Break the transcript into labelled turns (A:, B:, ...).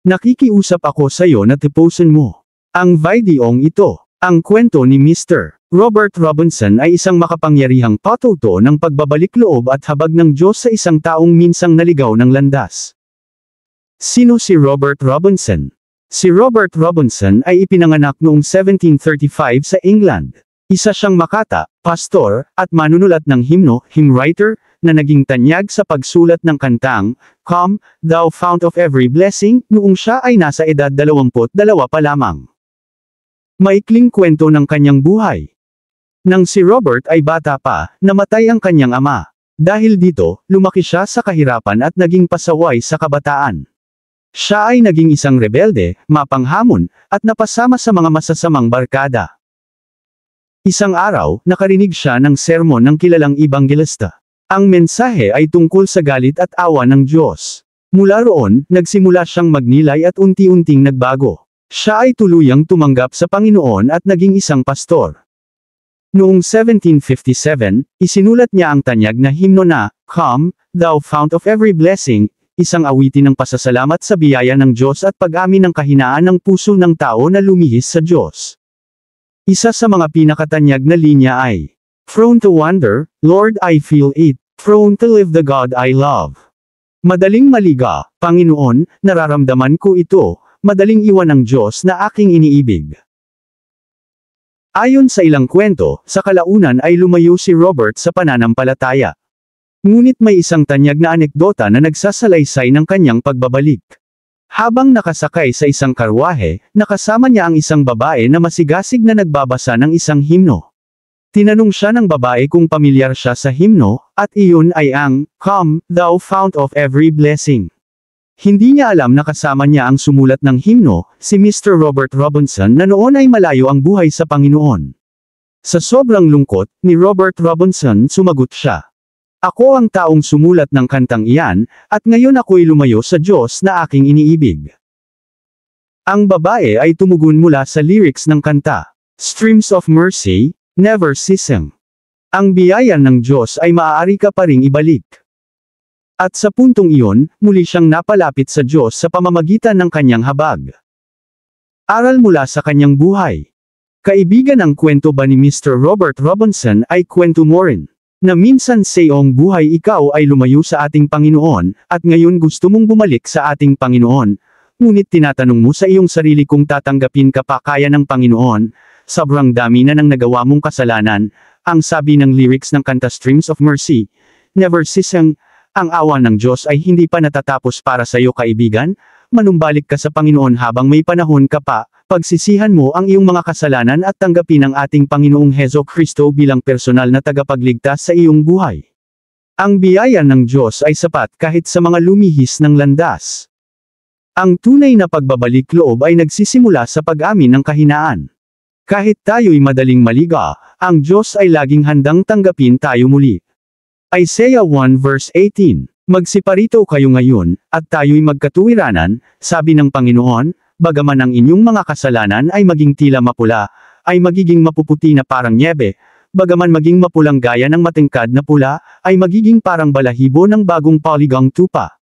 A: Nakikiusap ako sa'yo na tipusin mo ang videong ito. Ang kwento ni Mr. Robert Robinson ay isang makapangyarihang patuto ng pagbabalik loob at habag ng Diyos sa isang taong minsang naligaw ng landas. Sino si Robert Robinson? Si Robert Robinson ay ipinanganak noong 1735 sa England. Isa siyang makata, pastor, at manunulat ng hymno, hymn writer, na naging tanyag sa pagsulat ng kantang, Come, Thou Fount of Every Blessing, noong siya ay nasa edad 22 pa lamang. Maikling kwento ng kanyang buhay. Nang si Robert ay bata pa, namatay ang kanyang ama. Dahil dito, lumaki siya sa kahirapan at naging pasaway sa kabataan. Siya ay naging isang rebelde, mapanghamon, at napasama sa mga masasamang barkada. Isang araw, nakarinig siya ng sermon ng kilalang ebanghelista. Ang mensahe ay tungkol sa galit at awa ng Diyos. Mula roon, nagsimula siyang magnilay at unti-unting nagbago. Siya ay tuluyang tumanggap sa Panginoon at naging isang pastor. Noong 1757, isinulat niya ang tanyag na himno na, Come, Thou Fount of Every Blessing, isang awitin ng pasasalamat sa biyaya ng Diyos at pag-amin ng kahinaan ng puso ng tao na lumihis sa Diyos. Isa sa mga pinakatanyag na linya ay, Prone to wander, Lord I feel it, prone to live the God I love. Madaling maliga, Panginoon, nararamdaman ko ito, madaling iwan ng Diyos na aking iniibig. Ayon sa ilang kwento, sa kalaunan ay lumayo si Robert sa pananampalataya. Ngunit may isang tanyag na anekdota na nagsasalaysay ng kanyang pagbabalik. Habang nakasakay sa isang karwahe, nakasama niya ang isang babae na masigasig na nagbabasa ng isang himno. Tinanong siya ng babae kung pamilyar siya sa himno, at iyon ay ang, Come, Thou Fount of Every Blessing. Hindi niya alam na kasama niya ang sumulat ng himno, si Mr. Robert Robinson na noon ay malayo ang buhay sa Panginoon. Sa sobrang lungkot, ni Robert Robinson sumagot siya. Ako ang taong sumulat ng kantang iyan, at ngayon ako'y lumayo sa Diyos na aking iniibig. Ang babae ay tumugon mula sa lyrics ng kanta, Streams of Mercy, Never Ceasing. Ang biyaya ng Diyos ay maaari ka pa ring ibalik. At sa puntong iyon, muli siyang napalapit sa Diyos sa pamamagitan ng kanyang habag. Aral mula sa kanyang buhay. Kaibigan, ang kwento ba ni Mr. Robert Robinson ay kwento mo rin? Na minsan sa iyong buhay ikaw ay lumayo sa ating Panginoon, at ngayon gusto mong bumalik sa ating Panginoon, ngunit tinatanong mo sa iyong sarili kung tatanggapin ka pa kaya ng Panginoon, sobrang dami na ng nagawa mong kasalanan, ang sabi ng lyrics ng kanta Streams of Mercy, Never Ceasing, ang awa ng Diyos ay hindi pa natatapos para sa iyo kaibigan, manumbalik ka sa Panginoon habang may panahon ka pa, pagsisihan mo ang iyong mga kasalanan at tanggapin ang ating Panginoong Hesukristo bilang personal na tagapagligtas sa iyong buhay. Ang biyaya ng Diyos ay sapat kahit sa mga lumihis ng landas. Ang tunay na pagbabalik loob ay nagsisimula sa pag-amin ng kahinaan. Kahit tayo'y madaling maliga, ang Diyos ay laging handang tanggapin tayo muli. Isaiah 1 verse 18, Magsiparito kayo ngayon, at tayo'y magkatuwiranan, sabi ng Panginoon, bagaman ang inyong mga kasalanan ay maging tila mapula, ay magiging mapuputi na parang nyebe, bagaman maging mapulang gaya ng matingkad na pula, ay magiging parang balahibo ng bagong polygon tupa.